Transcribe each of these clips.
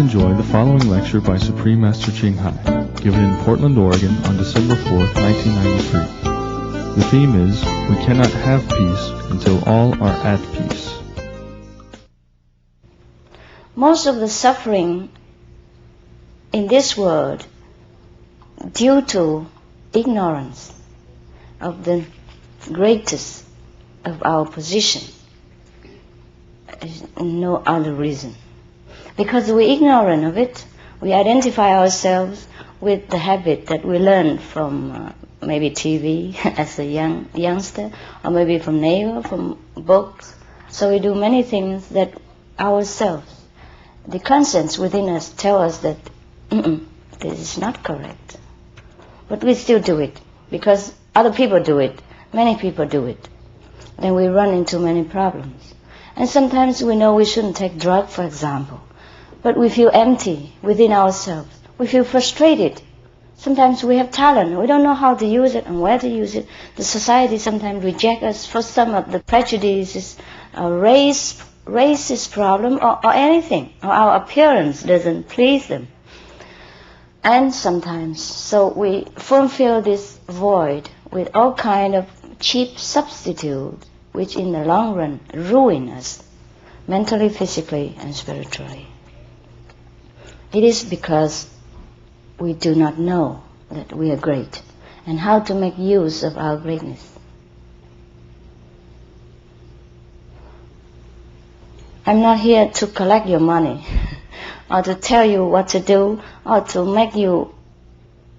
enjoy the following lecture by Supreme Master Ching Hai, given in Portland, Oregon on December 4th, 1993. The theme is, We Cannot Have Peace Until All Are at Peace. Most of the suffering in this world due to ignorance of the greatest of our position. There's no other reason. Because we're ignorant of it, we identify ourselves with the habit that we learned from maybe TV as a youngster, or maybe from neighbor, from books. So we do many things that ourselves, the conscience within us, tell us that this is not correct. But we still do it because other people do it, many people do it. Then we run into many problems. And sometimes we know we shouldn't take drugs, for example, but we feel empty within ourselves. We feel frustrated. Sometimes we have talent. We don't know how to use it and where to use it. The society sometimes rejects us for some of the prejudices, racist problem, or anything. Or our appearance doesn't please them. And sometimes, so we fulfill this void with all kind of cheap substitutes, which in the long run ruin us, mentally, physically, and spiritually. It is because we do not know that we are great and how to make use of our greatness. I'm not here to collect your money or to tell you what to do or to make you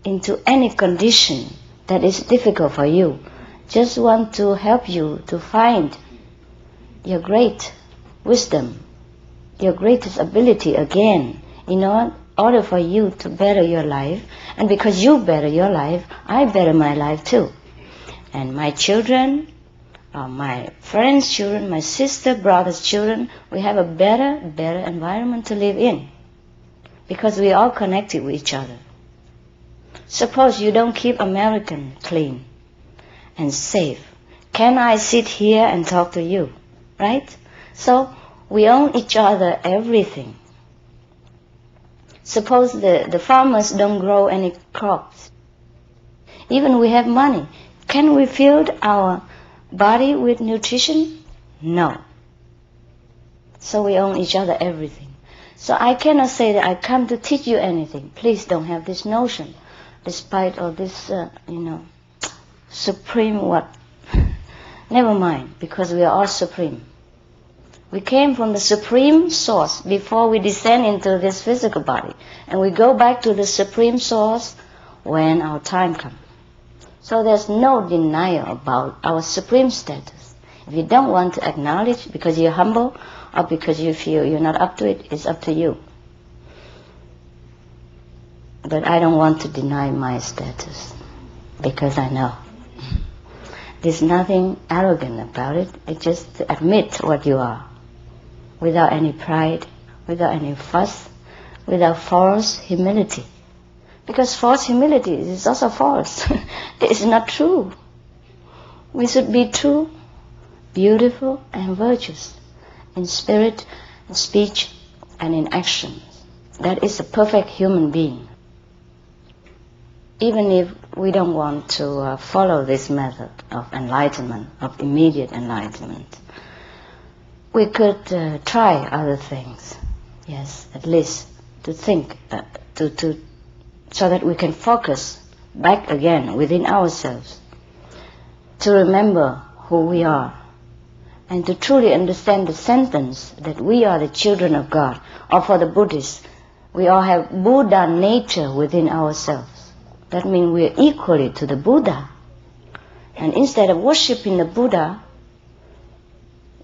into any condition that is difficult for you. Just want to help you to find your great wisdom, your greatest ability again, in order for you to better your life. And because you better your life, I better my life too. And my children, my friends' children, my sister, brother's children, we have a better environment to live in. Because we are all connected with each other. Suppose you don't keep American clean and safe. Can I sit here and talk to you? Right? So we own each other everything. Suppose the farmers don't grow any crops. Even we have money. Can we fill our body with nutrition? No. So we own each other everything. So I cannot say that I come to teach you anything. Please don't have this notion. Despite all this, supreme what? Never mind, because we are all supreme. We came from the supreme source before we descend into this physical body. And we go back to the supreme source when our time comes. So there's no denial about our supreme status. If you don't want to acknowledge because you're humble or because you feel you're not up to it, it's up to you. But I don't want to deny my status because I know. There's nothing arrogant about it. It's just to admit what you are. Without any pride, without any fuss, without false humility. Because false humility is also false. It's not true. We should be true, beautiful, and virtuous in spirit, in speech, and in action. That is a perfect human being. Even if we don't want to follow this method of enlightenment, of immediate enlightenment, we could try other things, yes, at least to think, so that we can focus back again within ourselves, to remember who we are, and to truly understand the sentence that we are the children of God, or for the Buddhists, we all have Buddha nature within ourselves. That means we are equally to the Buddha. And instead of worshipping the Buddha,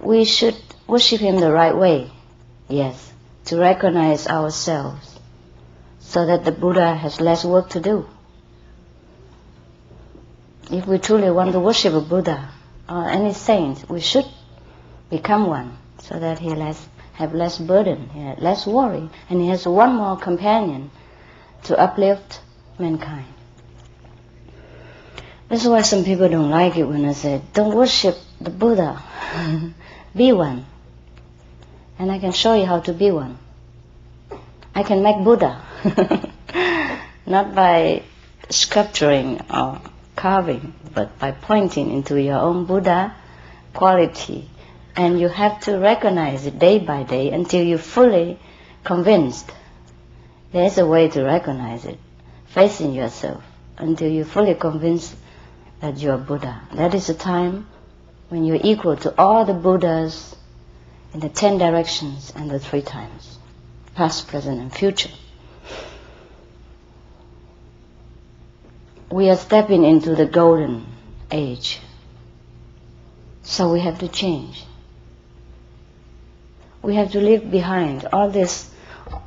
we should worship him the right way. Yes, to recognize ourselves so that the Buddha has less work to do. If we truly want to worship a Buddha or any saint, we should become one so that he have less burden, he has less worry, and he has one more companion to uplift mankind. That's why some people don't like it when I say, don't worship the Buddha, be one. And I can show you how to be one. I can make Buddha. Not by sculpturing or carving, but by pointing into your own Buddha quality. And you have to recognize it day by day until you're fully convinced. There's a way to recognize it, facing yourself, until you're fully convinced that you're Buddha. That is the time when you're equal to all the Buddhas in the 10 directions and the 3 times, past, present, and future. We are stepping into the golden age, so we have to change. We have to leave behind all this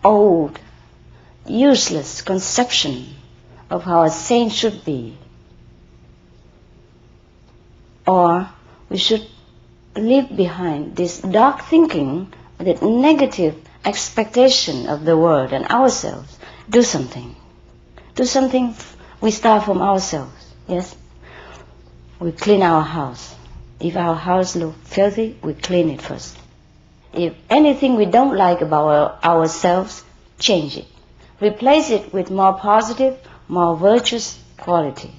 old, useless conception of how a saint should be. Or we should leave behind this dark thinking, that negative expectation of the world and ourselves. Do something. Do something. We start from ourselves. Yes? We clean our house. If our house looks filthy, we clean it first. If anything we don't like about ourselves, change it. Replace it with more positive, more virtuous quality.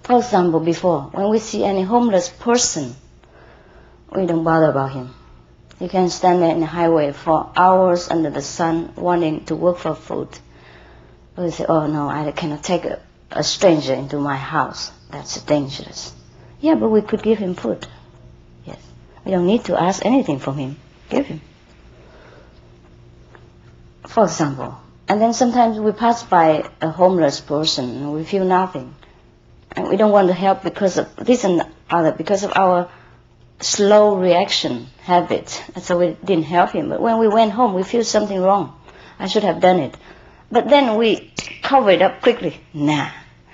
For example, before, when we see any homeless person, we don't bother about him. You can stand there in the highway for hours under the sun wanting to work for food. We say, oh no, I cannot take a stranger into my house. That's dangerous. Yeah, but we could give him food. Yes. We don't need to ask anything from him. Give him. For example. And then sometimes we pass by a homeless person and we feel nothing. And we don't want to help because of this and other, because of our slow reaction habit. And so we didn't help him. But when we went home, we feel something wrong. I should have done it. But then we cover it up quickly. Nah.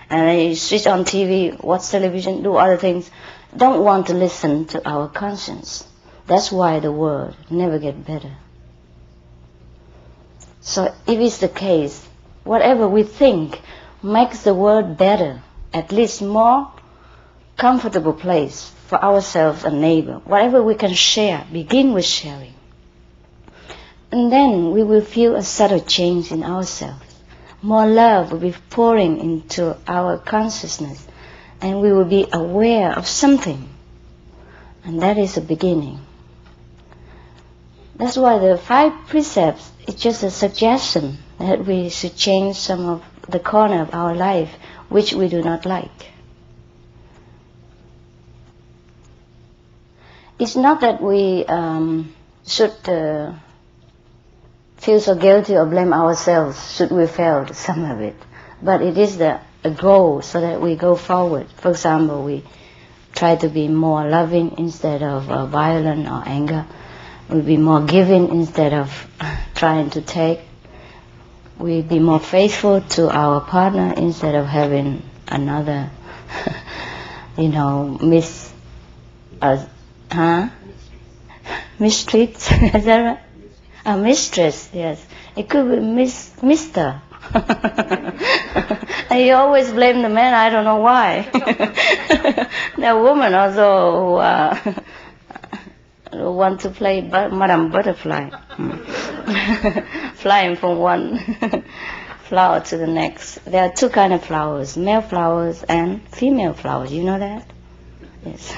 And then you switch on TV, watch television, do other things. Don't want to listen to our conscience. That's why the world never gets better. So if it's the case, whatever we think makes the world better, at least more comfortable place for ourselves and neighbor. Whatever we can share, begin with sharing. And then we will feel a subtle change in ourselves. More love will be pouring into our consciousness, and we will be aware of something. And that is the beginning. That's why the 5 precepts is just a suggestion that we should change some of the corner of our life which we do not like. It's not that we should feel so guilty or blame ourselves should we fail some of it, but it is a goal so that we go forward. For example, we try to be more loving instead of violent or anger. We be more giving instead of trying to take. We be more faithful to our partner instead of having another, mistreat. Is that right? A mistress, yes. It could be Mister. And you always blame the man, I don't know why. There are women also who want to play Madame Butterfly. Flying from one flower to the next. There are 2 kinds of flowers, male flowers and female flowers. You know that? Yes.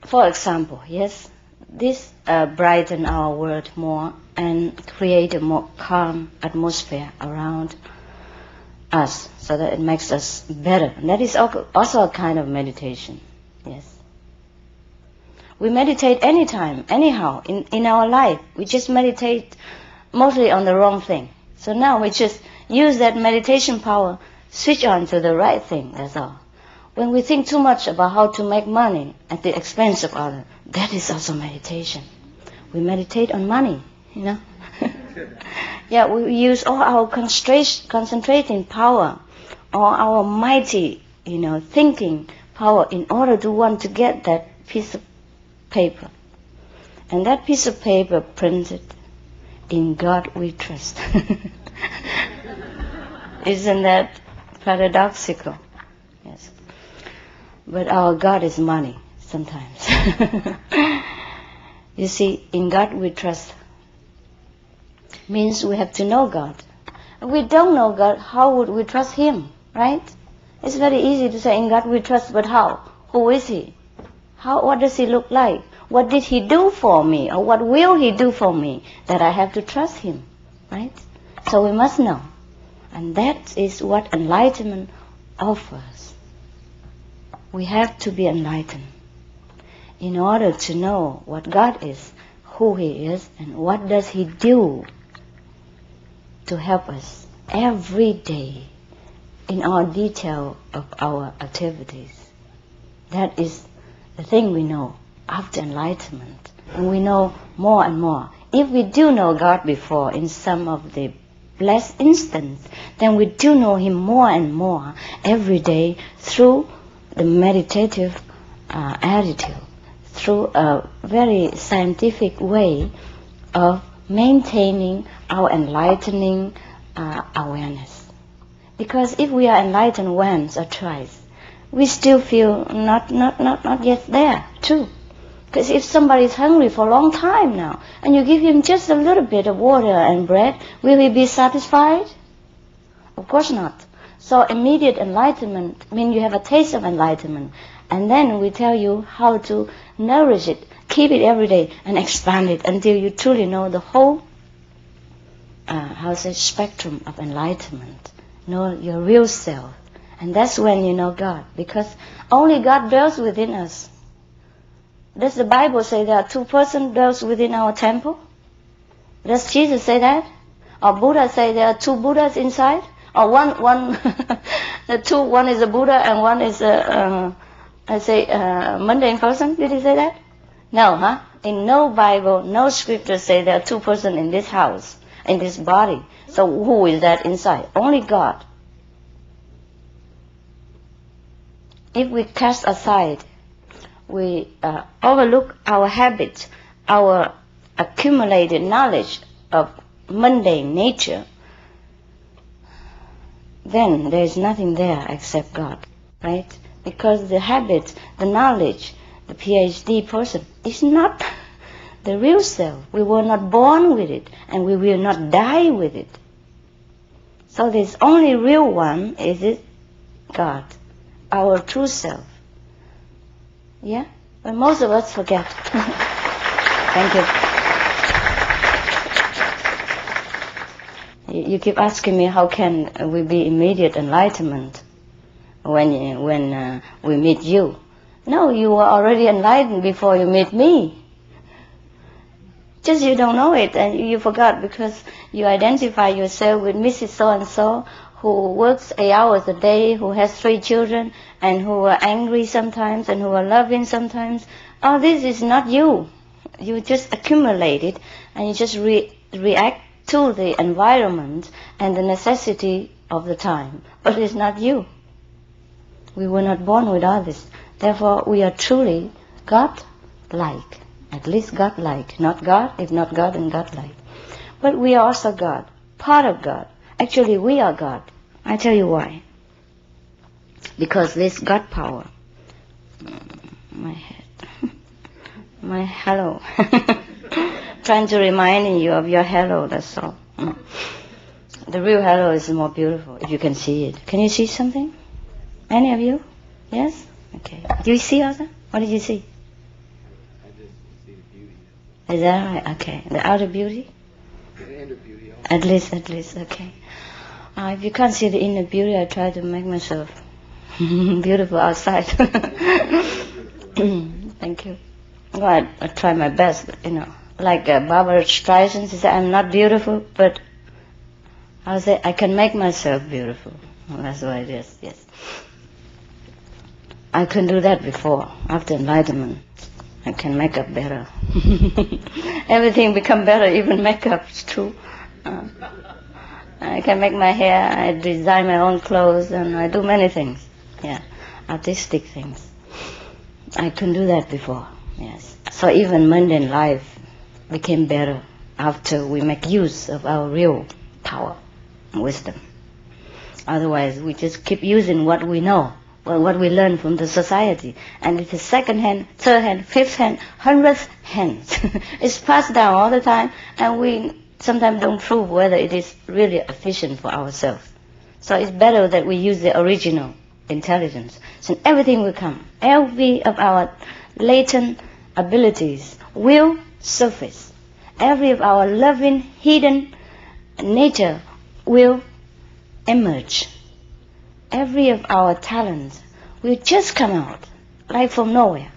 For example, yes, this brighten our world more and create a more calm atmosphere around us so that it makes us better. And that is also a kind of meditation. Yes. We meditate anytime, anyhow, in our life. We just meditate mostly on the wrong thing. So now we just use that meditation power, switch on to the right thing, that's all. When we think too much about how to make money at the expense of others, that is also meditation. We meditate on money, Yeah, we use all our concentrating power, all our mighty, thinking power in order to want to get that piece of paper. And that piece of paper printed, in God we trust. Isn't that paradoxical? Yes. But our God is money sometimes. You see, in God we trust. means we have to know God. If we don't know God, how would we trust Him, right? It's very easy to say, in God we trust, but how? Who is He? What does He look like? What did He do for me? Or what will He do for me that I have to trust Him, right? So we must know. And that is what enlightenment offers. We have to be enlightened in order to know what God is, who He is, and what does He do to help us every day in all detail of our activities. That is the thing we know after enlightenment. And we know more and more. If we do know God before in some of the blessed instance, then we do know Him more and more every day through the meditative attitude, through a very scientific way of maintaining our enlightening awareness. Because if we are enlightened once or twice, we still feel not yet there, too. Because if somebody is hungry for a long time now, and you give him just a little bit of water and bread, will he be satisfied? Of course not. So immediate enlightenment means you have a taste of enlightenment. And then we tell you how to nourish it, keep it every day, and expand it until you truly know the whole spectrum of enlightenment. Know your real self. And that's when you know God. Because only God dwells within us. Does the Bible say there are two persons dwells within our temple? Does Jesus say that? Or Buddha say there are two Buddhas inside? Or one is a Buddha and one is a mundane person? Did he say that? No, huh? In no Bible, no scripture say there are two persons in this house, in this body. So who is that inside? Only God. If we cast aside, we overlook our habits, our accumulated knowledge of mundane nature, then there is nothing there except God, right? Because the habits, the knowledge, the PhD person is not the real self. We were not born with it, and we will not die with it. So this only real one is it God, our true self. Yeah? But most of us forget. Thank you. You keep asking me how can we be immediate enlightenment when we meet you. No, you were already enlightened before you meet me. Just you don't know it and you forgot because you identify yourself with Mrs. So-and-so who works 8 hours a day, who has 3 children, and who are angry sometimes and who are loving sometimes. Oh, this is not you. You just accumulate it and you just react to the environment and the necessity of the time. But it's not you. We were not born with all this. Therefore, we are truly God-like. At least God-like. Not God, if not God, then God-like. But we are also God, part of God. Actually, we are God. I tell you why. Because this God power. My head. My hello. Trying to remind you of your hello, that's all. The real hello is more beautiful, if you can see it. Can you see something? Any of you? Yes? Okay. Do you see also? What did you see? I just see the beauty. Is that right? Okay. The outer beauty? The inner beauty also. At least, okay. If you can't see the inner beauty, I try to make myself beautiful outside. Thank you. Well, I try my best, Like Barbara Streisand, she said, I'm not beautiful, but I would say I can make myself beautiful. Well, that's what it is, yes. I couldn't do that before. After enlightenment, I can make up better. Everything become better, even makeup, it's true. I can make my hair, I design my own clothes, and I do many things. Yeah, artistic things. I couldn't do that before, yes. So even mundane life became better after we make use of our real power and wisdom. Otherwise, we just keep using what we know, what we learn from the society. And it is second hand, third hand, fifth hand, 100th hand. It's passed down all the time, and we sometimes don't prove whether it is really efficient for ourselves. So it's better that we use the original intelligence. So everything will come. Every of our latent abilities will surface. Every of our loving, hidden nature will emerge. Every of our talents will just come out, like from nowhere.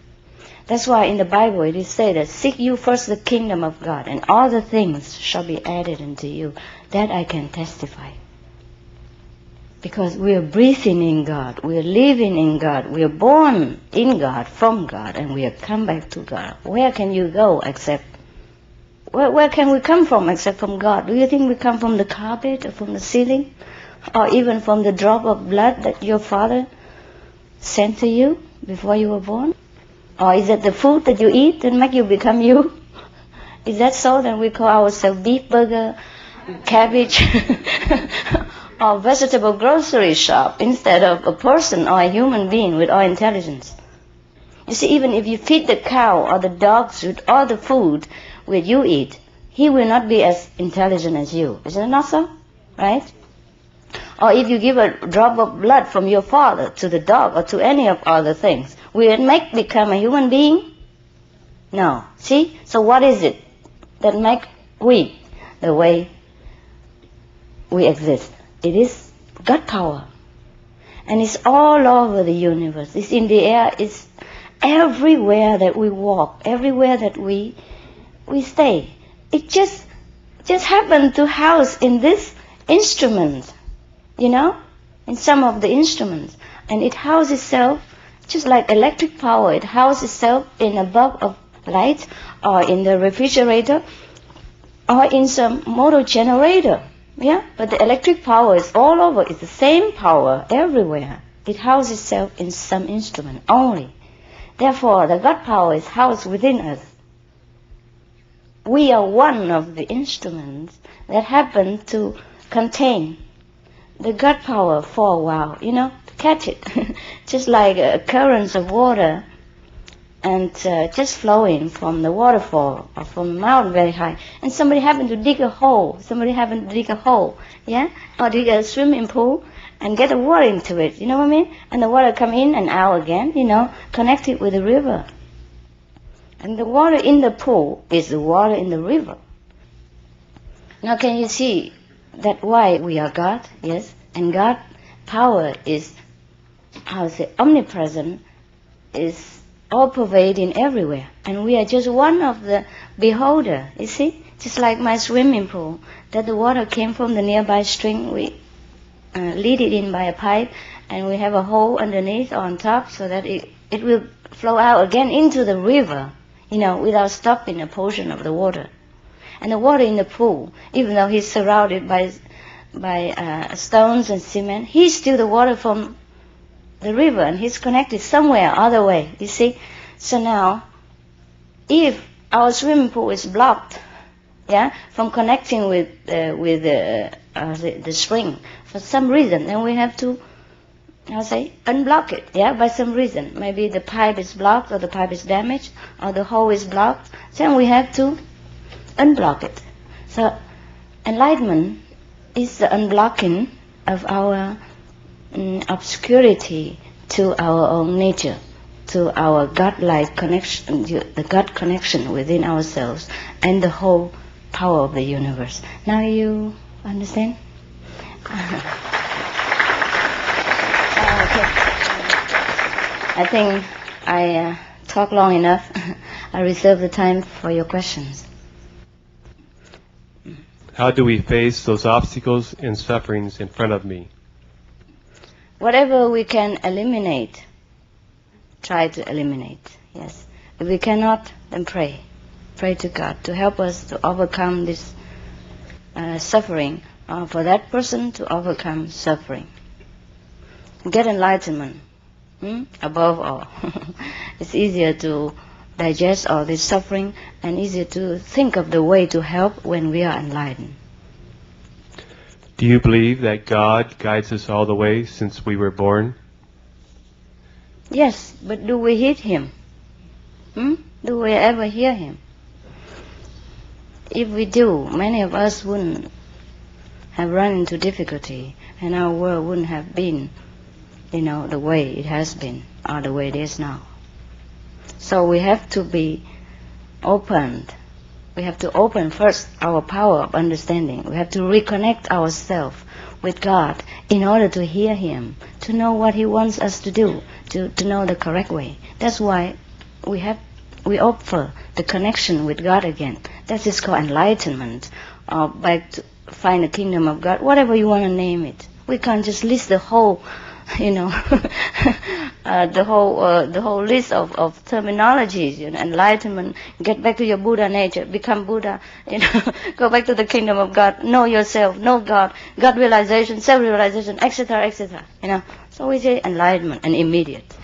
That's why in the Bible it is said that seek you first the kingdom of God, and all the things shall be added unto you. That I can testify. Because we are breathing in God, we are living in God, we are born in God, from God, and we are come back to God. Where can you go except, where can we come from except from God? Do you think we come from the carpet or from the ceiling? Or even from the drop of blood that your father sent to you before you were born? Or is it the food that you eat that make you become you? Is that so that we call ourselves beef burger, cabbage, or vegetable grocery shop instead of a person or a human being with all intelligence? You see, even if you feed the cow or the dogs with all the food which you eat, he will not be as intelligent as you. Is it not so? Right? Or if you give a drop of blood from your father to the dog or to any of other things, will it become a human being? No. See? So what is it that make we the way we exist? It is God power. And it's all over the universe. It's in the air. It's everywhere that we walk, everywhere that we stay. It just happened to house in this instrument. You know, in some of the instruments. And it houses itself, just like electric power, it houses itself in a bulb of light, or in the refrigerator, or in some motor generator. Yeah, but the electric power is all over. It's the same power everywhere. It houses itself in some instrument only. Therefore, the God power is housed within us. We are one of the instruments that happen to contain the God power for a while, you know, to catch it. Just like currents of water and just flowing from the waterfall or from a mountain very high. And somebody happened to dig a hole. Yeah? Or dig a swimming pool and get the water into it, you know what I mean? And the water come in and out again, you know, connected with the river. And the water in the pool is the water in the river. Now can you see that why we are God? Yes. And God power is, omnipresent, is all pervading everywhere. And we are just one of the beholder, you see? Just like my swimming pool, that the water came from the nearby stream, we lead it in by a pipe, and we have a hole underneath or on top so that it will flow out again into the river, you know, without stopping a portion of the water. And the water in the pool, even though he's surrounded by stones and cement, he's still the water from the river, and he's connected somewhere other way, you see. So now, if our swimming pool is blocked, yeah, from connecting with the spring for some reason, then we have to, unblock it, yeah, by some reason. Maybe the pipe is blocked, or the pipe is damaged, or the hole is blocked. Then we have to unblock it. So enlightenment is the unblocking of our obscurity to our own nature, to our God-like connection, the God connection within ourselves, and the whole power of the universe. Now you understand? Okay. I think I talked long enough. I reserve the time for your questions. How do we face those obstacles and sufferings in front of me? Whatever we can eliminate, try to eliminate, yes. If we cannot, then pray. Pray to God to help us to overcome this suffering, or for that person to overcome suffering. Get enlightenment, above all. It's easier to digest all this suffering and easier to think of the way to help when we are enlightened. Do you believe that God guides us all the way since we were born? Yes, but do we hear Him? Do we ever hear Him? if we do, many of us wouldn't have run into difficulty, and our world wouldn't have been, the way it has been, or the way it is now. So we have to be opened. We have to open first our power of understanding. We have to reconnect ourselves with God in order to hear Him, to know what He wants us to do, to know the correct way. That's why we offer the connection with God again. That is called enlightenment, or back to find the kingdom of God, whatever you want to name it. We can't just list the whole, the whole list of terminologies. Enlightenment, get back to your Buddha nature, become Buddha. Go back to the kingdom of God, know yourself, know God, God realization, self realization, etc., etc. So we say enlightenment and immediate.